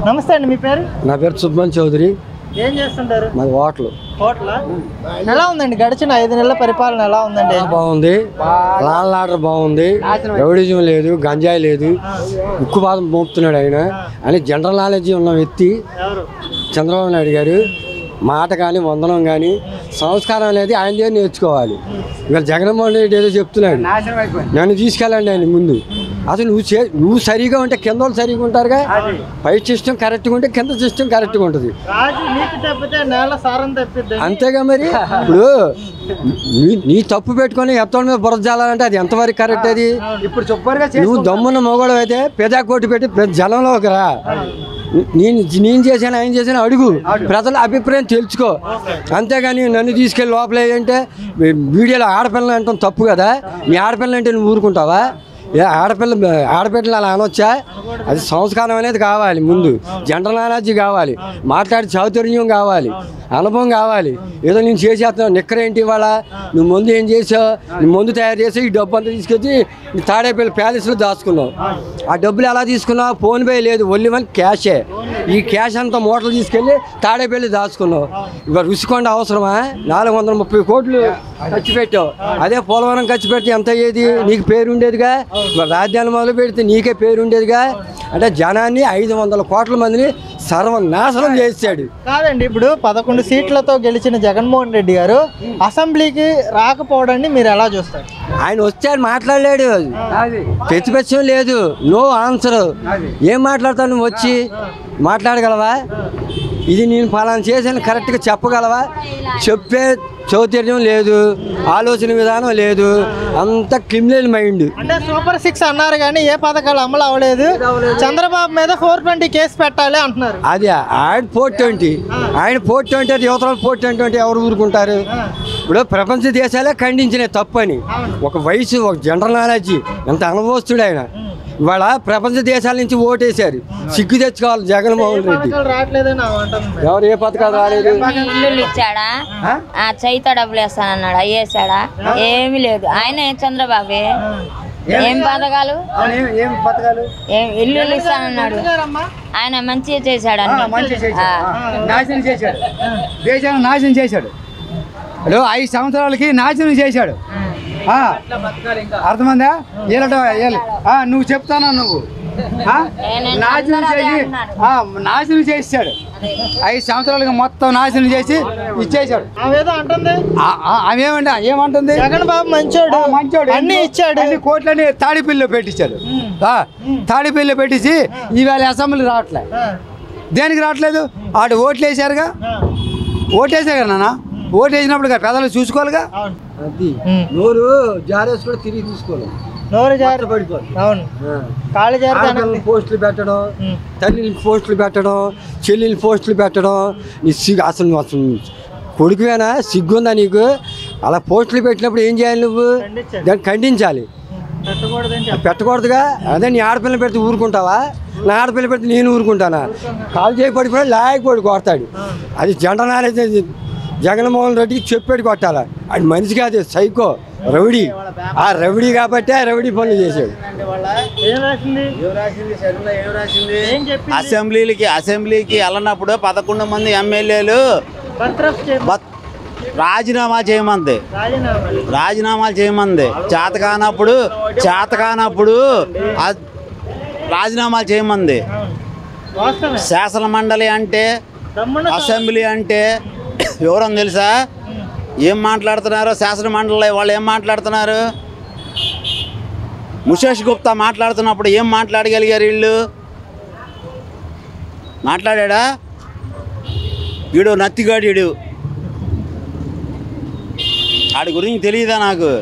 నమస్తే అండి, మీ పేరు? నా పేరు సుబ్మన్ చౌదరి. ఏం చేస్తుంటారు? మాది హోటల్. ఎలా ఉందండి గడిచిన 5 నెలల పరిపాలన? ఎలా ఉందండి? బాగుంది. లాల్ ఆర్డర్ బాగుంది. రౌడిజం లేదు, గంజాయి లేదు. ఉక్కుపాదం మోపుతున్నాడు ఆయన అని జనరల్ నాలెడ్జ్ ఉన్న వ్యక్తి చంద్రబాబు నాయుడు గారు. మాట కానీ వందనం కానీ సంస్కారం అనేది ఆయన దగ్గర నేర్చుకోవాలి. ఇవాళ జగన్మోహన్ రెడ్డి ఏదో చెప్తున్నాడు, నన్ను తీసుకెళ్ళండి ఆయన ముందు. అసలు నువ్వు సరిగా ఉంటే కింద వాళ్ళు సరిగా ఉంటారుగా. పై సిస్టమ్ కరెక్ట్గా ఉంటే కింద సిస్టమ్ కరెక్ట్గా ఉంటుంది. అంతేగా మరి. ఇప్పుడు నీ తప్పు పెట్టుకొని ఎత్తోడి మీద బురద జాలంటే అది ఎంతవరకు కరెక్ట్? అది ఇప్పుడు నువ్వు దమ్మున్న మొగోడు అయితే పెదాకోటి పెట్టి జనంలోకి రా. నేను చేశాను, ఆయన చేశాను అడుగు. ప్రజల అభిప్రాయం తెలుసుకో. అంతేగాని నన్ను తీసుకెళ్ళి లోపల అంటే వీడియోలో ఆడపిల్లలు అంటాం తప్పు కదా. నీ ఆడపిల్లలు అంటే నువ్వు ఊరుకుంటావా? ఆడపిల్లలు అలా అనొచ్చా? అది సంస్కారం అనేది కావాలి. ముందు జనరల్ నాలెడ్జ్ కావాలి, మాట్లాడే చాతుర్యం కావాలి, అనుభవం కావాలి. ఏదో నేను చేసేస్తున్నావు నిక్కరేంటి ఇవాళ? నువ్వు ముందు ఏం చేసావు? నువ్వు ముందు తయారు చేసి ఈ డబ్బు అంతా తీసుకొచ్చి తాడేపల్లి ప్యాలెస్లో దాచుకున్నావు. ఆ డబ్బులు ఎలా తీసుకున్నావు? ఫోన్పే లేదు, ఓన్లీ వన్ క్యాషే. ఈ క్యాష్ అంతా మూటలు తీసుకెళ్ళి తాడేపల్లి దాచుకున్నావు. ఇవాళ రుషికొండ అవసరమా? 430 కోట్లు ఖర్చు పెట్టావు. అదే పోలవరం ఖర్చు పెడితే ఎంత అయ్యేది? నీకు పేరు ఉండేదిగా. రాజధాని మొదలు పెడితే నీకే పేరు ఉండేదిగా. అంటే జనాన్ని 500 కోట్ల మందిని సర్వనాశనం చేశాడు. కాదండి, ఇప్పుడు 11 సీట్లతో గెలిచిన జగన్మోహన్ రెడ్డి గారు అసెంబ్లీకి రాకపోవడాన్ని మీరు ఎలా చూస్తారు? ఆయన వచ్చాడు, మాట్లాడలేడు, ప్రతిపక్షం లేదు, నో ఆన్సర్. ఏం మాట్లాడతావు నువ్వు? వచ్చి మాట్లాడగలవా? ఇది నేను ఫలానా చేశాను కరెక్ట్గా చెప్పగలవా? చెప్పే చౌతర్యం లేదు, ఆలోచన విధానం లేదు, అంత క్రిమినల్ మైండ్. అంటే సూపర్ 6 అన్నారు కానీ ఏ పథకాలు అమలు అవ్వలేదు. చంద్రబాబు మీద 420 కేసు పెట్టాలి అంటున్నారు. అది ఆయన 420, ఆయన 420 అది యువతలు 420 ఎవరు ఊరుకుంటారు? ఇప్పుడు ప్రపంచ దేశాలే ఖండించినాయి తప్పని. ఒక వయసు, ఒక జనరల్ నాలెడ్జ్, ఎంత అనుభవస్తుడు ఆయన. ఇవాళ ప్రపంచ దేశాల నుంచి ఓటేశారు. సిగ్గు తెచ్చుకోవాలి జగన్మోహన్ రెడ్డి. ఎవరు ఏ పథకాలు రాలేదు? ఇల్లు ఇచ్చాడా? చైత డబ్బులు వేస్తానన్నాడు, అవి వేసాడా? ఏమి లేదు. ఆయన చంద్రబాబే ఏం పథకాలు? ఇల్లు ఇస్తానన్నాడు. ఆయన మంచిగా చేశాడు, నాశనం చేశాడు, దేశాన్ని నాశనం చేశాడు. 5 సంవత్సరాలకి నాశనం చేశాడు. అర్థమందా? నువ్వు చెప్తానా? నువ్వు నాశనం చేసాడు. 5 సంవత్సరాలుగా మొత్తం నాశనం చేసి ఇచ్చేసాడు. ఏమంటుంది? జగన్ బాబు మంచోడు, మంచోడు, అన్ని ఇచ్చాడు. అన్ని కోట్లని తాడిపల్లిలో పెట్టించాడు. తాడిపల్లిలో పెట్టించి ఈవేళ అసెంబ్లీ రావట్లే. దేనికి రావట్లేదు? ఆడు ఓట్లు వేసారుగా. ఓటేసా కదా నాన్న. ఓటేసినప్పుడు ప్రజలు చూసుకోవాలిగా. నోరు జారేసి కూడా తిరిగి తీసుకోవాలి. నోరు జారి పడిపోవాలి. అవును, కాళ్ళు జారి పోస్టులు పెట్టడం, తల్లిని పోస్టులు పెట్టడం, చెల్లెలు పోస్టులు పెట్టడం. నీ అసలు కొడుకువేనా? సిగ్గుందా నీకు? అలా పోస్టులు పెట్టినప్పుడు ఏం చేయాలి నువ్వు? దాన్ని ఖండించాలి. పెట్టకూడదుగా. అదే నీ ఆడపిల్లని పెడితే ఊరుకుంటావా? నా ఆడపిల్ల పెడితే నేను ఊరుకుంటానా? కాలు చేయి పడిపోయి లాయకపోయి కొడతాడు. అది జనరల్ నాలెడ్జ్. జగన్మోహన్ రెడ్డికి చెప్పేది కొట్టాలా? అది మనిషి కాదు, సైకో, రౌడీ. ఆ రౌడీ కాబట్టి ఆ రౌడీ పనులు చేశాడు. అసెంబ్లీకి వెళ్ళినప్పుడు 11 మంది ఎమ్మెల్యేలు రాజీనామాలు చేయమంది. చేతకానప్పుడు రాజీనామాలు చేయమంది. శాసన మండలి అంటే, అసెంబ్లీ అంటే ఎవరని తెలుసా? ఏం మాట్లాడుతున్నారు శాసన మండలి వాళ్ళు? ఏం మాట్లాడుతున్నారు? ముషేష్ గుప్తా మాట్లాడుతున్నప్పుడు ఏం మాట్లాడగలిగారు వీళ్ళు? మాట్లాడా? వీడు నత్తిగాడు, వీడు. ఆడి గురించి తెలియదా నాకు?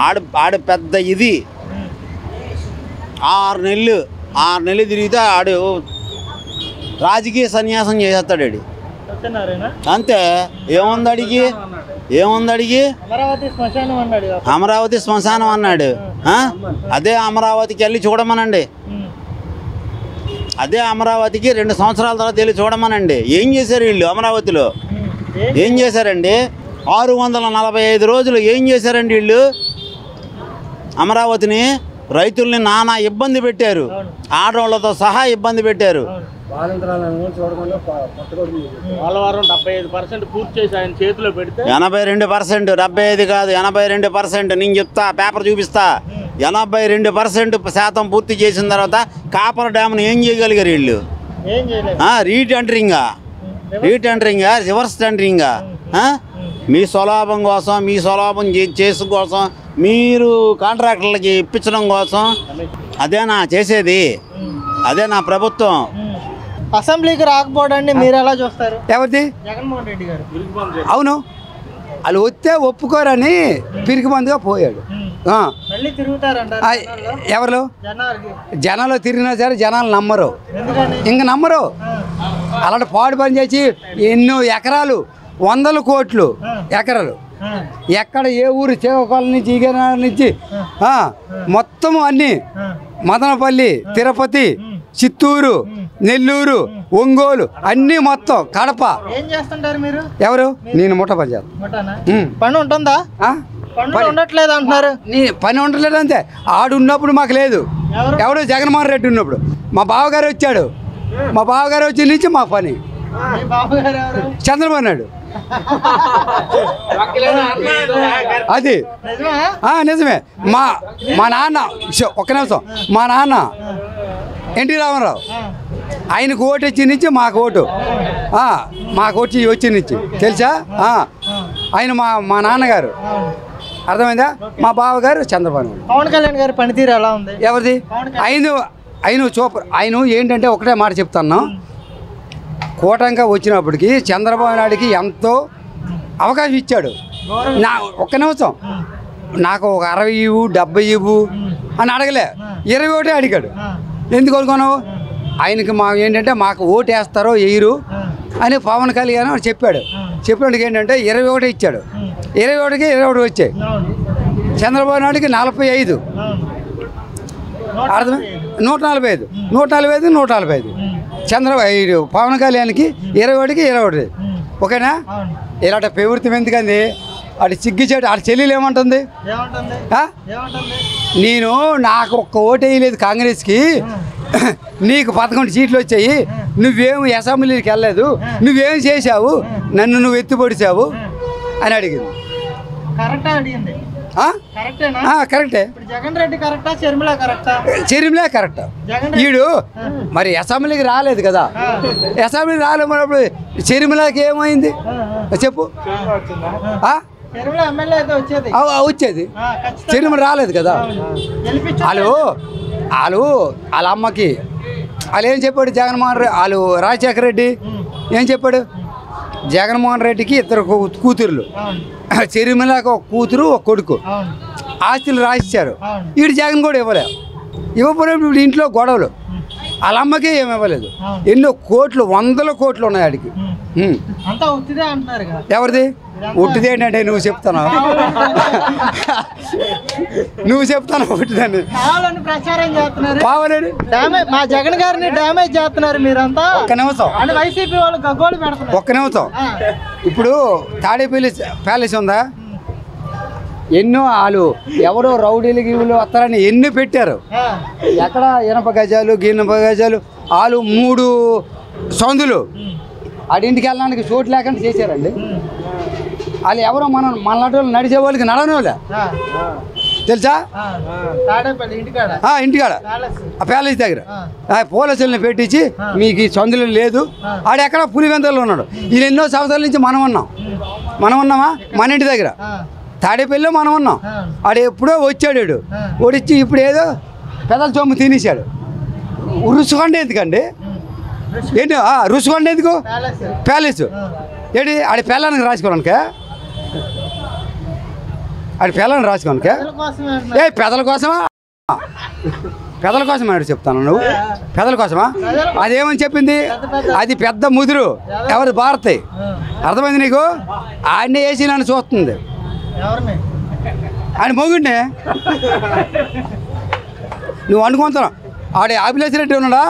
ఆడు పెద్ద ఇది. 6 నెలలు తిరిగితే ఆడు రాజకీయ సన్యాసం చేసేస్తాడు. అంతే. ఏముంది అడిగి? అమరావతి శ్మశానం అన్నాడు. అదే అమరావతికి వెళ్ళి చూడమనండి. అదే అమరావతికి 2 సంవత్సరాల తర్వాత వెళ్ళి చూడమనండి. ఏం చేశారు వీళ్ళు అమరావతిలో? ఏం చేశారండి? 645 రోజులు ఏం చేశారండి వీళ్ళు అమరావతిని? రైతుల్ని నానా ఇబ్బంది పెట్టారు, ఆడవాళ్ళతో సహా ఇబ్బంది పెట్టారు. 75% పూర్తి చేసి ఆయన చేతిలో పెడితే 82%, 75 కాదు 82%. నేను చెప్తా, పేపర్ చూపిస్తా. 82% పూర్తి చేసిన తర్వాత కాపర్ డ్యామ్ను ఏం చేయగలిగారు వీళ్ళు? ఏం చేయలేదు. రీటెండరింగా, రివర్స్ టెండరింగా. మీ స్వలాభం కోసం, మీ స్వలాభం చేసు కోసం, మీరు కాంట్రాక్టర్లకి ఇప్పించడం కోసం అదేనా చేసేది? అదే నా ప్రభుత్వం. అసెంబ్లీకి రాకపోవడాన్ని మీరు ఎలా చూస్తారు? ఎవరిది? జగన్మోహన్ రెడ్డి గారు. అవును, వాళ్ళు వస్తే ఒప్పుకోరని పిరికి మందుగా పోయాడు. మళ్ళీ తిరుగుతారంటారు ఎవరు? జనాలకి. జనాలు తిరిగినా సరే జనాలు నమ్మరు, ఎందుకని? ఇంక నమ్మరు. అలాంటి పాడు పని చేసి ఎన్నో ఎకరాలు, 100 కోట్లు ఎకరాలు, ఎక్కడ ఏ ఊరు శ్రీకాకుళం నుంచి ఈగనాడు నుంచి మొత్తము అన్నీ, మదనపల్లి, తిరుపతి, చిత్తూరు, నెల్లూరు, ఒంగోలు అన్నీ మొత్తం, కడప. ఏం చేస్తుంటారు మీరు? ఎవరు? నేను ముఠ పని చేస్తాను. ముఠానా? పని ఉంటుందా? పని ఉండట్లేదు అంటున్నారు. నీ పని ఉండలేదు అంతే. ఆడు ఉన్నప్పుడు మాకు లేదు. ఎవడు? జగన్మోహన్ రెడ్డి ఉన్నప్పుడు. మా బావగారు వచ్చాడు, మా బావగారు వచ్చి నుంచి మా పని. మీ బావగారు ఎవరు? చంద్రబాబు నాయుడు. అది నిజమే. మా నాన్న, ఒక్క నిమిషం, మా నాన్న ఎన్టీ రామారావు, ఆయనకు ఓటు వచ్చి నుంచి మాకు ఓటు, మాకు వచ్చి నుంచి తెలుసా? ఆయన మా నాన్నగారు. అర్థమైందా? మా బావగారు చంద్రబాబు నాయుడు. పవన్ కళ్యాణ్ గారి పనితీరు ఎలా ఉంది? ఎవరిది? ఆయన సూపర్. ఆయన ఏంటంటే ఒకటే మాట చెప్తాను, కూటంగా వచ్చినప్పటికీ చంద్రబాబు నాయుడికి ఎంతో అవకాశం ఇచ్చాడు. ఒక్క నిమిషం, నాకు ఒక 60 ఇవ్వు, 70 ఇవ్వు అని అడగలే, 21 అడిగాడు. ఎందుకు అనుకోను? ఆయనకి ఏంటంటే మాకు ఓటు వేస్తారో వేయరు అని పవన్ కళ్యాణ్ చెప్పాడు. చెప్పినట్టుగా ఏంటంటే 21 ఇచ్చాడు. 21కి 21 వచ్చాయి. చంద్రబాబు నాయుడికి 45, అర్థం 145, 145. పవన్ కళ్యాణ్కి 21కి 21. ఓకేనా? ఇలాంటి ప్రవృత్తి ఎందుకంది? అటు సిగ్గిచేటు అటు చెల్లెలు ఏమంటుంది? నేను నాకు ఒక్క ఓటు వేయలేదు కాంగ్రెస్కి, నీకు 11 సీట్లు వచ్చాయి, నువ్వేమి అసెంబ్లీకి వెళ్ళలేదు, నువ్వేం చేశావు, నన్ను నువ్వు ఎత్తుపడిచావు అని అడిగింది. కరెక్టే. చెరిమిలే కరెక్ట్. వీడు మరి అసెంబ్లీకి రాలేదు కదా, అసెంబ్లీకి రాలేమన్నప్పుడు చెరిమిలాకి ఏమైంది చెప్పు? వచ్చేది చెరిమి రాలేదు కదా. వాళ్ళ అమ్మకి ఏం చెప్పాడు జగన్మోహన్ రెడ్డి? రాజశేఖర రెడ్డి ఏం చెప్పాడు? జగన్మోహన్ రెడ్డికి 2 కూతుర్లు, చెరిమిలాకి 1 కూతురు 1 కొడుకు, ఆస్తులు రాసిచ్చారు. వీడు జగన్ కూడా ఇవ్వకపోయినప్పుడు ఇప్పుడు ఇంట్లో గొడవలు. వాళ్ళ అమ్మకే ఏమి ఇవ్వలేదు. ఎన్నో కోట్లు, 100 కోట్లు ఉన్నాయి ఆడికి. ఎవరిది? ఉట్టిది ఏంటంటే నువ్వు చెప్తాను, ఉట్టిదని మా జగన్ గారిని డ్యామేజ్ చేస్తున్నారు మీరంతా. ఒక్క నిమిషం, వైసీపీ వాళ్ళు గగ్గోలు పెడుతున్నారు. ఒక్క నిమిషం. ఇప్పుడు తాడేపల్లి ప్యాలెస్ ఉందా? ఎన్నో వాళ్ళు ఎవరో రౌడీలు గీవులు వస్తారని ఎన్ని పెట్టారు. ఎక్కడ 80 గజాలు 80 గజాలు వాళ్ళు 3 సందులు ఆడింటికి వెళ్ళడానికి చోటు లేకుండా చేశారండి. వాళ్ళు ఎవరో మనలాంటి వాళ్ళు నడిచే వాళ్ళకి నడవలే తెలుసా? ఇంటికాడ ఆ ప్యాలెస్ దగ్గర పోలీసుల్ని పెట్టించి మీకు ఈ సందులు లేదు, ఆడెక్కడ పులివెందుల్లో ఉన్నాడు. వీళ్ళు ఎన్నో సంవత్సరాల నుంచి మనం ఉన్నామా? మన ఇంటి దగ్గర తాడేపల్లిలో మనం ఉన్నాం. ఆడు ఎప్పుడో వచ్చాడు, ఓడిచ్చి ఇప్పుడు ఏదో పెదల చొమ్ము తినేసాడు. రుసుకొండ ఎందుకండి? ఏంటి రుసుకొండ ఎందుకు? ప్యాలెస్ ఏంటి? ఆడి పిల్లలకి రాసుకోవడానికి, పెదల కోసమా? పెదల కోసమా చెప్తాను నువ్వు? పెదల కోసమా? అదేమని చెప్పింది? అది పెద్ద ముదురు ఎవరు? భారతి. అర్థమైంది నీకు? ఆడిని వేసి నన్ను చూస్తుంది. ఆయన మొగుడిని నువ్వు అనుకుంటున్నావు. ఆడ అభిలాష్ రెడ్డి ఉన్నాడా?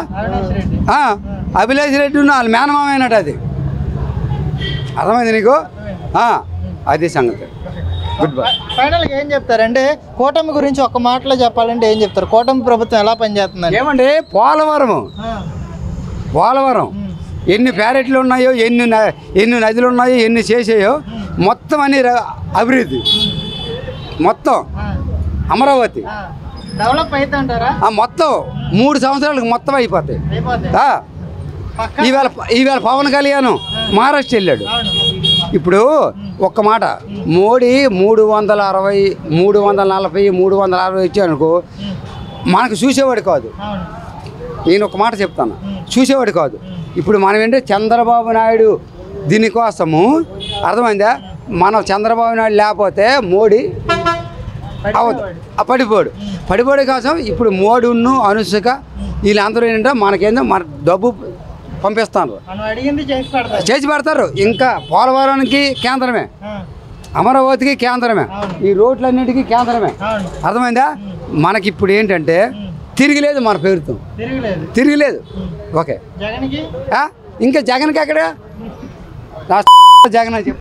అభిలాష్ రెడ్డి ఉన్న వాళ్ళ మేనమామైనట్టు. అది అర్థమైంది నీకు? అది సంగతి. Good bye. ఫైనల్గా ఏం చెప్తారంటే కూటమి గురించి ఒక మాటలో చెప్పాలంటే ఏం చెప్తారు? కూటమి ప్రభుత్వం ఎలా పనిచేస్తుందండి? ఏమండి పోలవరం ఎన్ని ప్యారెట్లు ఉన్నాయో ఎన్ని నదులు ఉన్నాయో ఎన్ని చేసాయో మొత్తం అన్ని అభివృద్ధి మొత్తం అమరావతి డెవలప్ అయితే అంటారా? మొత్తం 3 సంవత్సరాలకు మొత్తం అయిపోతాయి. ఈవేళ పవన్ కళ్యాణ్ మహారాష్ట్ర వెళ్ళాడు. ఇప్పుడు ఒక్క మాట, మోడీ 340 360 ఇచ్చానుకో మనకు చూసేవాడు కాదు. నేను ఒక మాట చెప్తాను, చూసేవాడు కాదు. ఇప్పుడు మనం ఏంటంటే చంద్రబాబు నాయుడు దీనికోసము అర్థమైందా, మనం చంద్రబాబు నాయుడు లేకపోతే మోడీ అవదు పడిపోడు కోసం ఇప్పుడు మోడీను అనుష్క వీళ్ళందరూ ఏంటంటే మనకేందో మన డబ్బు పంపిస్తాను, చేసి పెడతారు. ఇంకా పోలవరానికి కేంద్రమే, అమరావతికి కేంద్రమే, ఈ రోడ్లన్నిటికీ కేంద్రమే. అర్థమైందా? మనకి ఇప్పుడు ఏంటంటే తిరిగిలేదు, మన పేరుతో తిరిగిలేదు. ఓకే, ఇంకా జగన్కి ఎక్కడ జగన్ అని చెప్పి